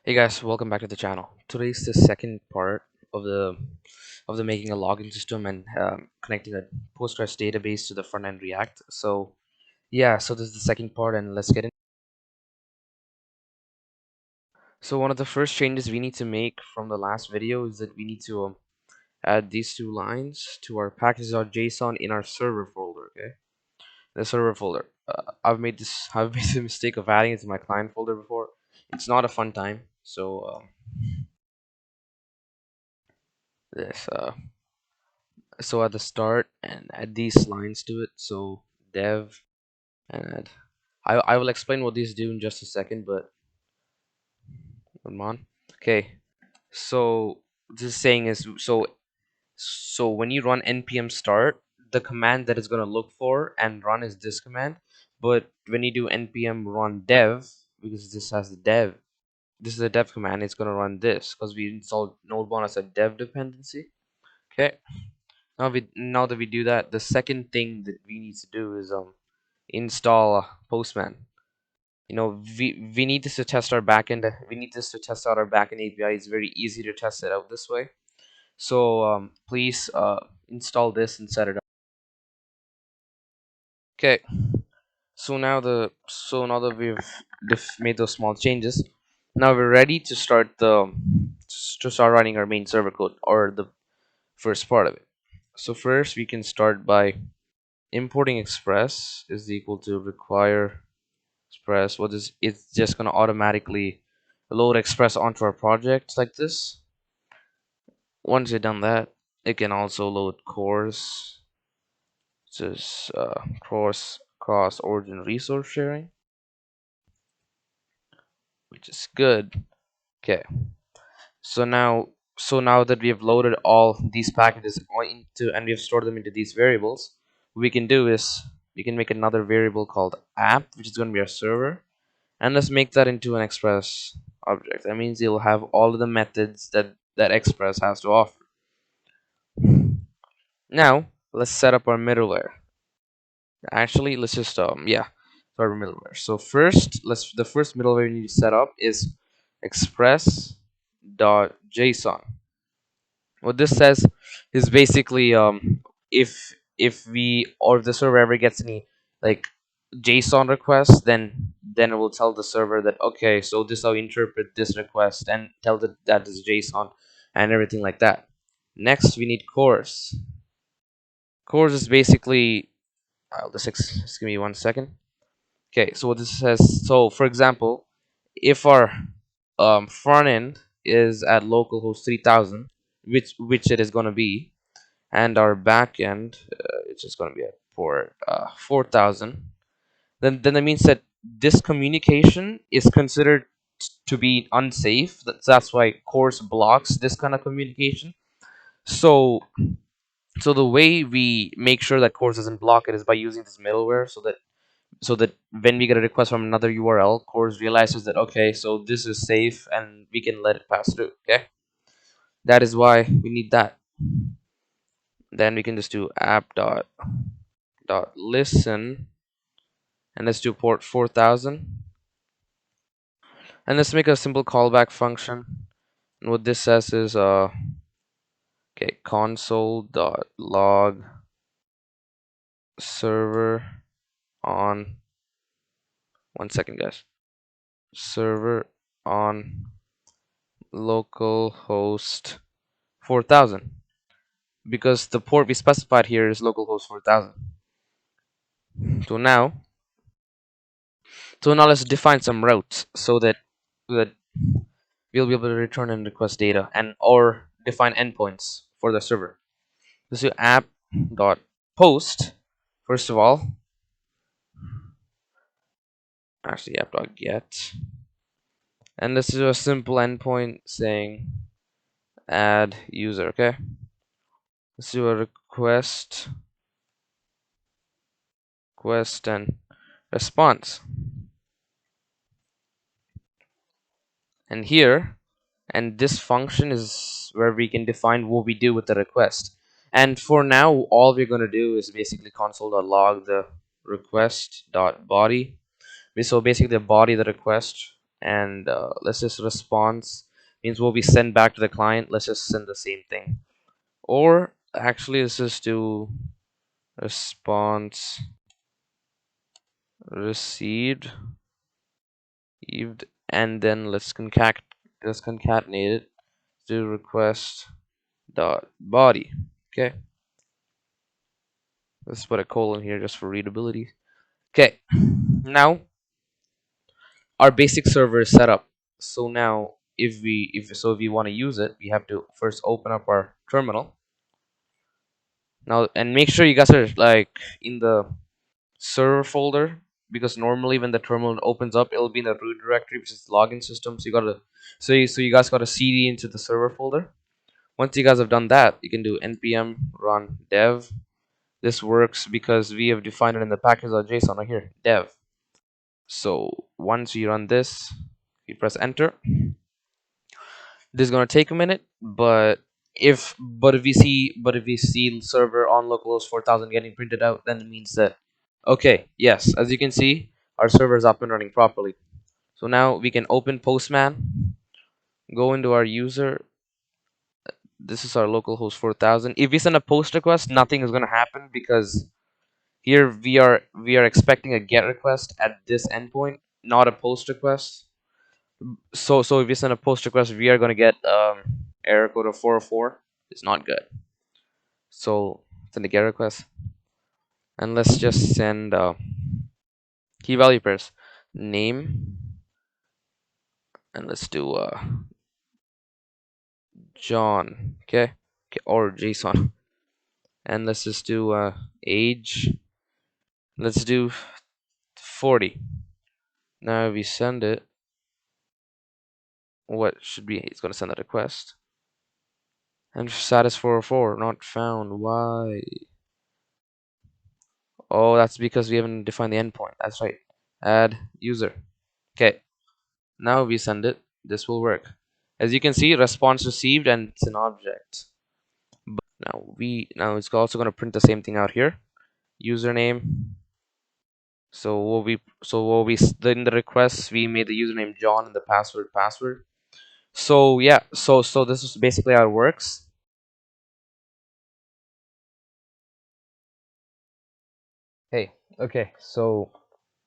Hey guys, welcome back to the channel. Today's the second part of the making a login system and connecting a Postgres database to the front end React. So yeah, so this is the second part, and let's get in. So one of the first changes we need to make from the last video is that we need to add these two lines to our package.json in our server folder. Okay, the server folder. I've made the mistake of adding it to my client folder before. It's not a fun time. So this so at the start and add these lines to it, so dev and I will explain what these do in just a second, but come on. Okay, so this saying is so when you run npm start, the command that it's going to look for and run is this command, but when you do npm run dev, because this has the dev, this is a dev command, it's going to run this because we installed node1 as a dev dependency. Okay, now that we do that, the second thing that we need to do is install Postman. We need this to test our backend. We need this to test out our backend API. It's very easy to test it out this way. So please install this and set it up. Okay. So now that we've made those small changes, now we're ready to start running our main server code, or the first part of it. So first we can start by importing express is equal to require express. What is it's just gonna automatically load express onto our project like this. Once you've done that, it can also load cores, just cross origin resource sharing, which is good. Okay, so now that we have loaded all these packages into and we have stored them into these variables, what we can do is we can make another variable called app, which is going to be our server, and let's make that into an express object. That means you'll have all of the methods that express has to offer. Now let's set up our middleware. Actually, let's just yeah, start with middleware. So first, the first middleware we need to set up is express.json. What this says is basically if we or if the server ever gets any like JSON requests, then it will tell the server that okay, so this how you interpret this request and tell that that is JSON and everything like that. Next, we need cores. Cores is basically just give me 1 second. Okay, so what this says, so for example, if our front end is at localhost 3000, which it is going to be, and our backend it's just going to be at port 4000, then that means that this communication is considered to be unsafe. That's why course blocks this kind of communication. So so the way we make sure that course doesn't block it is by using this middleware, so that when we get a request from another URL, course realizes that okay, so this is safe and we can let it pass through. Okay, that is why we need that. Then we can just do app dot listen, and let's do port 4000, and let's make a simple callback function. And what this says is okay, console.log server on 1 second, guys, server on localhost 4000, because the port we specified here is localhost 4000. So now let's define some routes so that we'll be able to return and request data and or define endpoints for the server. Let's do app.post first of all. Actually, app.get, and let's do a simple endpoint saying add user. Okay, let's do a request and response, and here, and this function is where we can define what we do with the request. And for now, all we're going to do is basically console.log the request.body. So basically the body of the request, and let's just response means what we send back to the client. Let's just send the same thing. Or actually, let's just do response received, and then let's concatenate it to request dot body. Okay, let's put a colon here just for readability. Okay, now our basic server is set up. So now if we want to use it, we have to first open up our terminal. Now, and make sure you guys are like in the server folder, because normally when the terminal opens up, it'll be in the root directory, which is the login system. So you gotta so you guys gotta cd into the server folder. Once you guys have done that, you can do npm run dev. This works because we have defined it in the package.json right here, dev. So once you run this, you press enter. This is gonna take a minute, but if we see server on localhost 4000 getting printed out, then it means that okay, yes, as you can see, our server is up and running properly. So now we can open Postman, go into our user. This is our localhost 4000. If we send a post request, nothing is gonna happen because here we are expecting a get request at this endpoint, not a post request. So if you send a post request, we are gonna get error code of 404. It's not good. So send a get request, and let's just send key value pairs name, and let's do John. Okay, or JSON, and let's just do age. Let's do 40. Now we send it. What should be? It's gonna send a request. And status 404 not found. Why? Oh, that's because we haven't defined the endpoint. That's right. Add user. Okay. Now we send it. This will work. As you can see, response received, and it's an object. But now it's also gonna print the same thing out here. Username. In the request we made the username John and the password. So yeah, so this is basically how it works. Hey, okay, so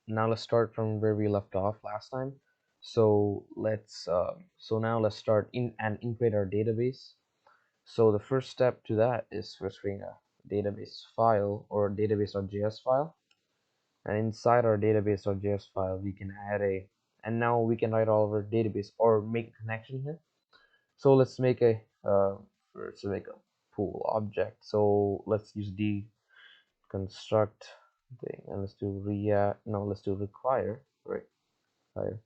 now let's start from where we left off last time. So now let's start in and integrate our database. So the first step to that is first creating a database file or database.js file, and inside our database.js file we can add a and now we can write all of our database or make a connection here. So let's make a first make a pool object. So let's use the construct thing, and let's do let's do require, right? Require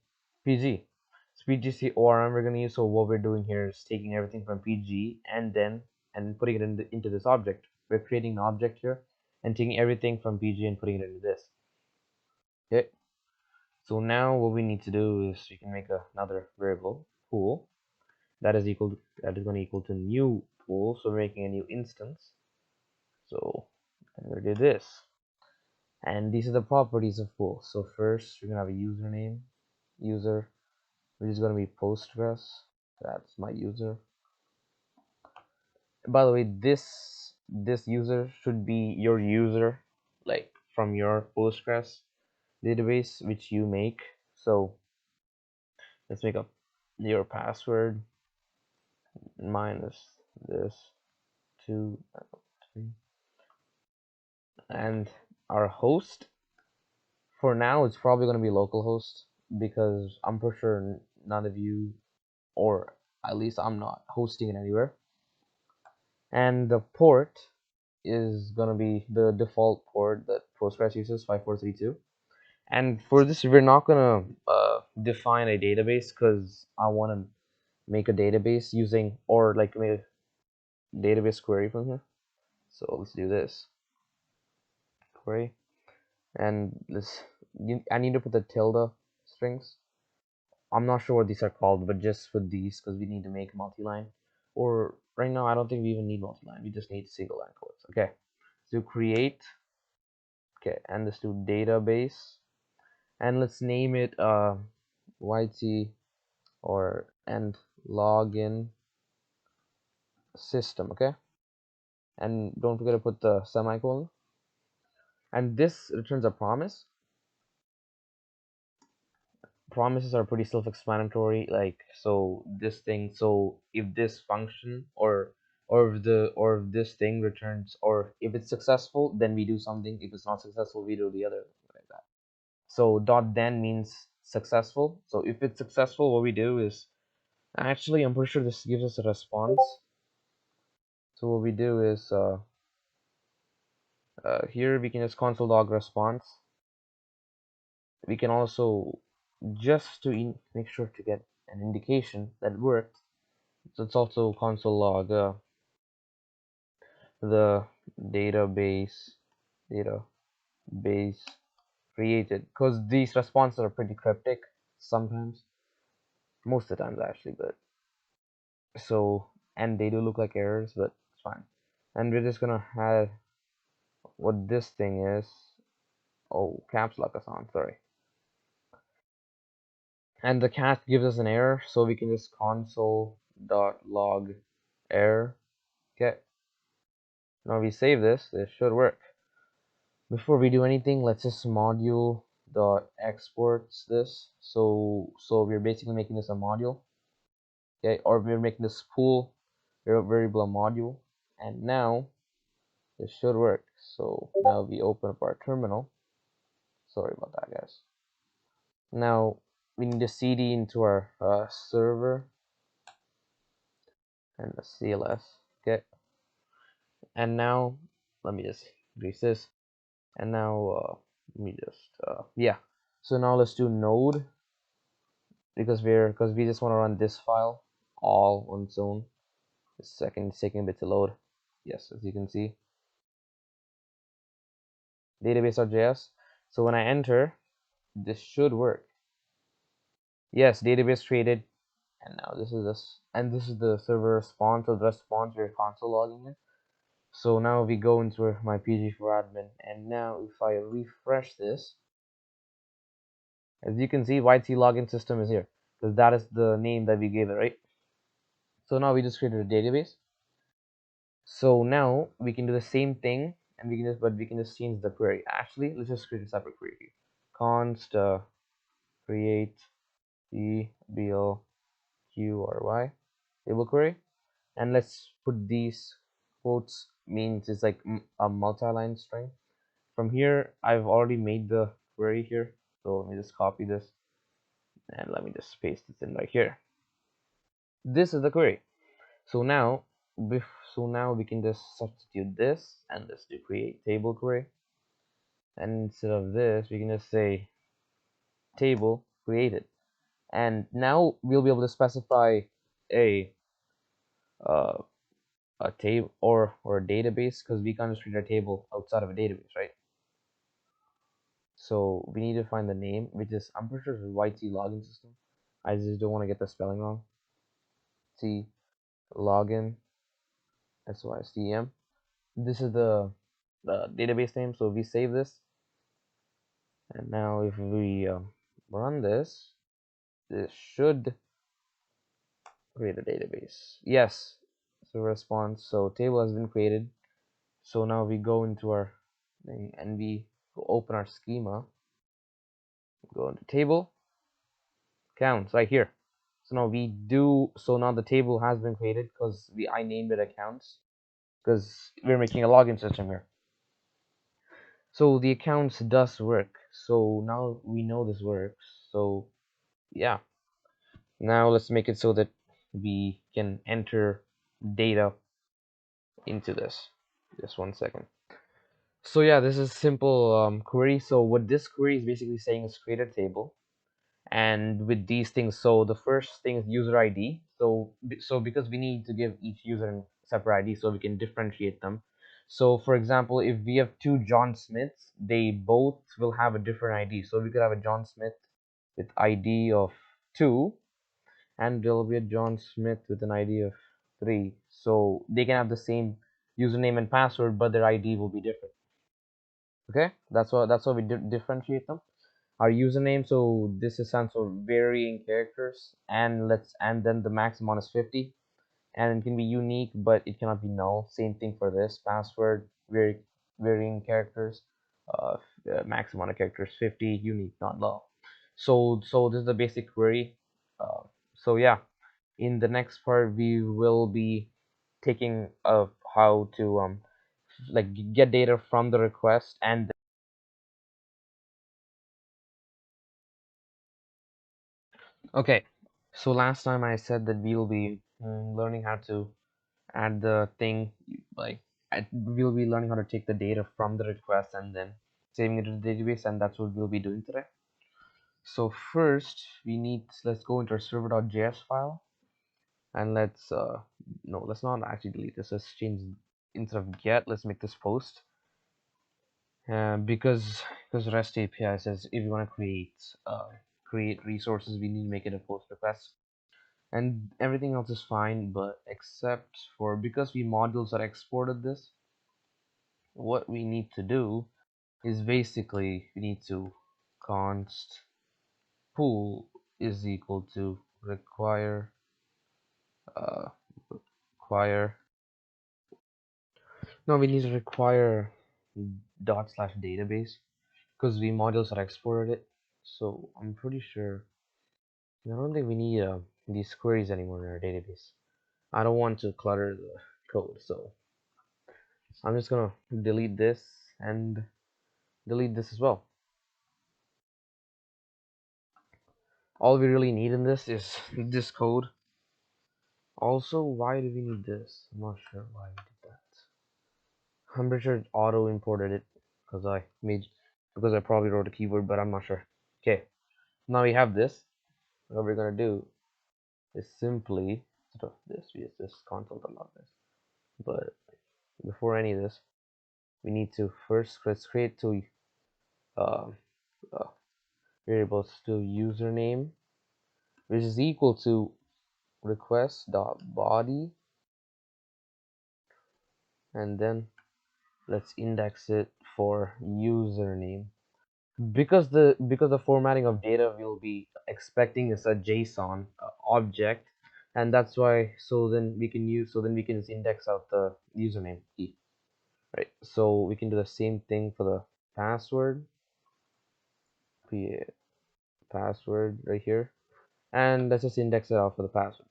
pg. So pgc orm we're going to use. So what we're doing here is taking everything from pg and putting it into this object. We're creating an object here and taking everything from pg and putting it into this. Okay, so now what we need to do is we can make another variable pool that is going to equal to new pool. So we're making a new instance. So I'm going to do this, and these are the properties of pool. So first we're going to have a username, user, which is going to be Postgres. That's my user. By the way, this user should be your user, like from your Postgres database which you make. So let's make up your password minus this 2 3, and our host for now it's probably going to be localhost, because I'm pretty sure none of you, or at least I'm not hosting it anywhere. And the port is going to be the default port that Postgres uses, 5432. And for this we're not going to define a database, because I want to make a database using, or like make a database query from here. So let's do this query, and I need to put the tilde strings. I'm not sure what these are called, but just with these, because we need to make multi-line. Or right now, I don't think we even need multi-line. We just need single line codes. Okay, so create. Okay, and let's do database, and let's name it yt or and login system. Okay, and don't forget to put the semicolon, and this returns a promise. Promises are pretty self-explanatory, like, so this thing, so if this function or if this thing returns, or if it's successful then we do something, if it's not successful we do the other, like that. So dot then means successful. So if it's successful, what we do is, actually I'm pretty sure this gives us a response. So what we do is here we can just console log response. We can also, just to make sure to get an indication that it worked, so it's also console log the database database created, because these responses are pretty cryptic sometimes, most of the times actually, but so, and they do look like errors, but it's fine. And we're just gonna have what this thing is. Oh, caps lock us on, sorry. And the cat gives us an error, so we can just console dot log error. Okay, now we save this. This should work. Before we do anything, let's just module dot exports this. So we're basically making this a module, okay, or we're making this pool variable a module, and now this should work. So now we open up our terminal. Sorry about that, guys. Now we need to cd into our server and the CLS. Okay, and now let me just increase this. And now let me just yeah. So now let's do node, because we just want to run this file all on its own. The second, it's taking a bit to load. Yes, as you can see, database.js. So when I enter, this should work. Yes, database created, and now this is the server response, or the response we're console logging it. So now we go into my pg4admin, and now if I refresh this, as you can see, yt login system is here, because that is the name that we gave it, right? So now we just created a database. So now we can do the same thing, and we can just change the query. Actually, let's just create a separate query. Const create table table query, and let's put these quotes, means it's like a multi-line string. From here, I've already made the query here, so let me just copy this and let me just paste this in right here. This is the query. So now, we can just substitute this and just do create table query, and instead of this we can just say table created, and now we'll be able to specify a uh, a table or a database, because we can't just create a table outside of a database, right? So we need to find the name, which is, I'm pretty sure it's YT login system. I just don't want to get the spelling wrong. C login SYSTM. This is the database name. So we save this, and now if we run this, this should create a database. Yes, so response. So table has been created. So now we go into our thing and we open our schema, go into table accounts right here. So now so now the table has been created, because I named it accounts, because we're making a login system here. So the accounts does work. So now we know this works. So yeah, now let's make it so that we can enter data into this. Just 1 second. So yeah, this is simple query. So what this query is basically saying is create a table, and with these things, so the first thing is user ID. So because we need to give each user a separate ID, so we can differentiate them. So for example, if we have two John Smiths, they both will have a different ID. So we could have a John Smith with ID of 2, and there will be a John Smith with an ID of 3. So they can have the same username and password, but their ID will be different. Okay, that's why we differentiate them. our username. So this is stands for varying characters, and then the max amount is 50, and it can be unique, but it cannot be null. Same thing for this password, varying characters, max amount of characters 50, unique, not null. So this is the basic query. So yeah, in the next part we will be taking of how to like get data from the request. And okay, so last time I said that we'll be learning how to add the thing, like we'll be learning how to take the data from the request and then saving it to the database, and that's what we'll be doing today. So first we need, let's go into our server.js file, and no, let's not actually delete this. Let's change, instead of get, let's make this post. Because REST API says if you want to create resources, we need to make it a post request, and everything else is fine, but except for, because we modules are exported this, what we need to do is basically we need to const pool is equal to require uh require no we need to require dot slash database, because we modules are exported it. So I'm pretty sure, I don't think we need these queries anymore in our database. I don't want to clutter the code, so I'm just gonna delete this and delete this as well. All we really need in this is this code. Also, why do we need this? I'm not sure why we did that. I'm pretty sure it auto imported it because I probably wrote a keyword, but I'm not sure. Okay, now we have this. What we're gonna do is simply sort of this. We use this console to log this. But before any of this, we need to first let's create two uh, uh, variables to username, which is equal to request.body, and then let's index it for username. Because the formatting of data we'll be expecting is a JSON object, and that's why, so then we can just index out the username key, right? So we can do the same thing for the password, create password right here, and let's just index it out for the password.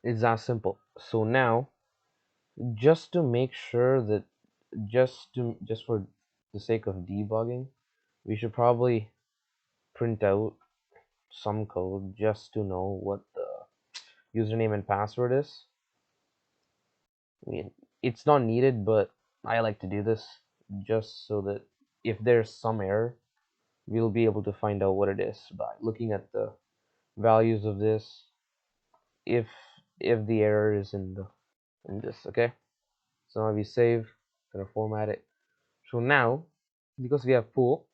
It's that simple. So now, just to make sure that, just for the sake of debugging, we should probably print out some code just to know what the username and password is. I mean, it's not needed, but I like to do this just so that if there's some error, we'll be able to find out what it is by looking at the values of this, if the error is in this. Okay, so now we save, gonna format it. So now, because we have pool,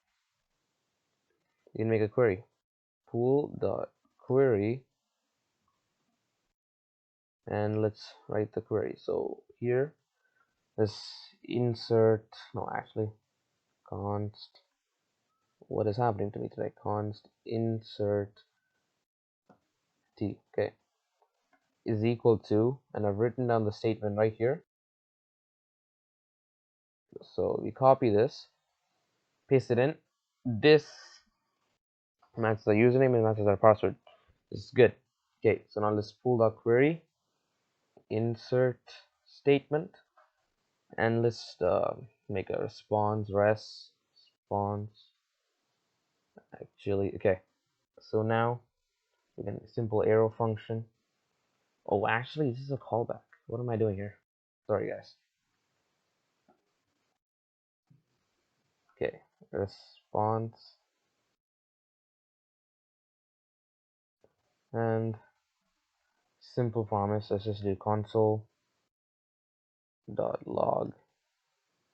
we can make a query. Pool dot query, and let's write the query. So here, let's insert, no, actually, const, what is happening to me today? Const insert t, okay, is equal to, and I've written down the statement right here. So we copy this, paste it in. This matches the username and matches our password. This is good. Okay, so now let's pull the query, insert statement, and let's make a response. Actually, okay. So now we can simple arrow function. Oh, actually, this is a callback. What am I doing here? Sorry, guys. Okay, response, and simple promise. Let's just do console dot log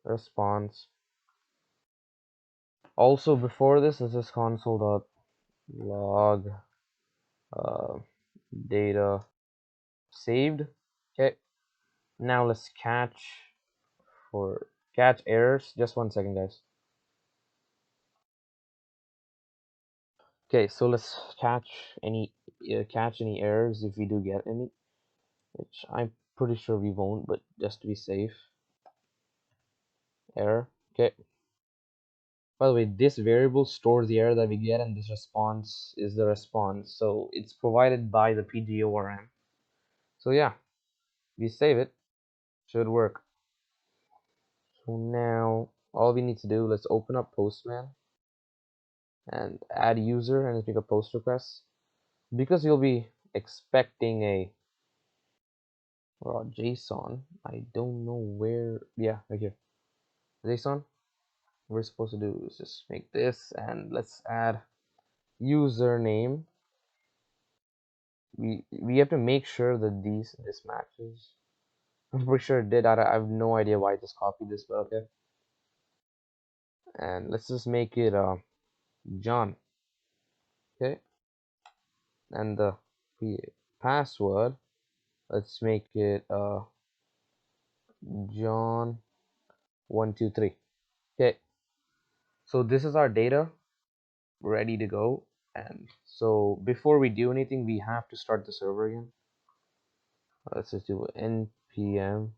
response. Also, before this, let's just console dot log uh, data saved. Okay, now let's catch errors. Just 1 second, guys. Okay, so let's catch any errors if we do get any, which I'm pretty sure we won't, but just to be safe. Error. Okay. By the way, this variable stores the error that we get, and this response is the response. So it's provided by the PGORM. So yeah, we save it. Should work. So now all we need to do, let's open up Postman and add user and pick a post request. Because you'll be expecting a raw JSON. I don't know where. Yeah, right here. JSON. What we're supposed to do is just make this, and let's add username. We have to make sure that this matches. I'm pretty sure it did. I have no idea why I just copied this, but okay. And let's just make it John. Okay. And the password, let's make it John 123. Okay. So this is our data ready to go. And so before we do anything, we have to start the server again. Let's just do npm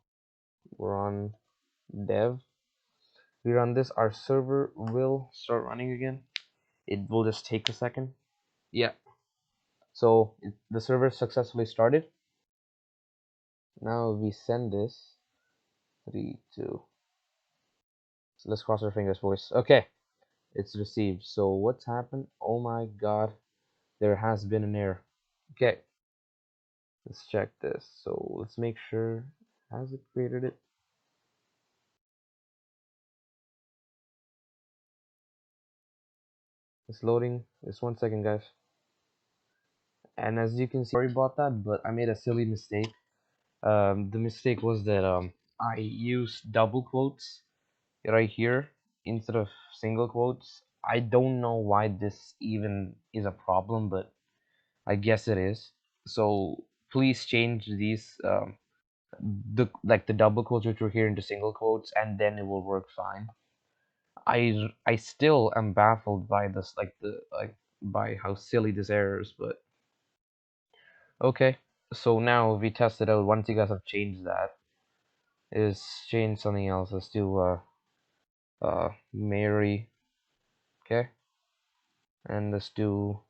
run dev. We run this, our server will start running again. It will just take a second. Yeah. So the server successfully started. Now we send this 3 2. So let's cross our fingers, boys. Okay, it's received. So what's happened? Oh my god, there has been an error. Okay, let's check this. So let's make sure, has it created it? It's loading. Just 1 second, guys. And as you can see, sorry about that, but I made a silly mistake. The mistake was that I used double quotes right here instead of single quotes. I don't know why this even is a problem, but I guess it is. So please change these the double quotes which were here into single quotes, and then it will work fine. I still am baffled by this, by how silly this error is, but okay. So now we test it out. Once you guys have changed that, is change something else. Let's do Mary. Okay, and let's do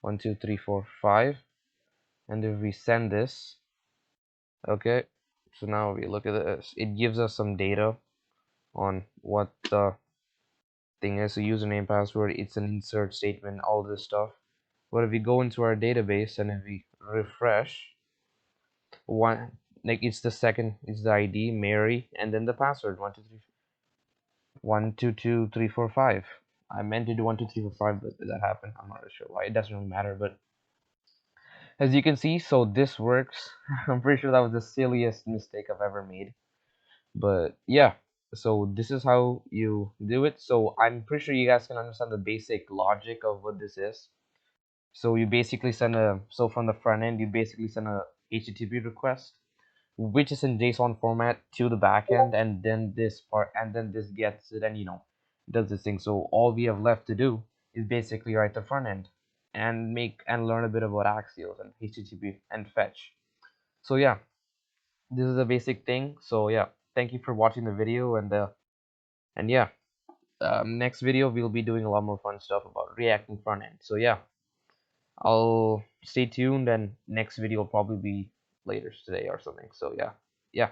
1 2 3 4 5, and if we send this, okay, so now we look at this, it gives us some data on what the thing is. So username, password, it's an insert statement, all this stuff. But if we go into our database and if we refresh, one, like, it's the second, it's the ID Mary, and then the password 1 2 3 1 2 2 3 4 5. I meant to do 1 2 3 4 5, but that happened. I'm not really sure why. It doesn't really matter, but as you can see, so this works. I'm pretty sure that was the silliest mistake I've ever made, but yeah. So this is how you do it. So I'm pretty sure you guys can understand the basic logic of what this is. So you basically send from the front end, you basically send a HTTP request, which is in JSON format to the backend, and then this gets it, and does this thing. So all we have left to do is basically write the front end and learn a bit about axials and HTTP and fetch. So yeah, this is a basic thing. So yeah, thank you for watching the video, and yeah, next video we'll be doing a lot more fun stuff about React and front end. So yeah, I'll stay tuned, and next video will probably be later today or something. So yeah, yeah.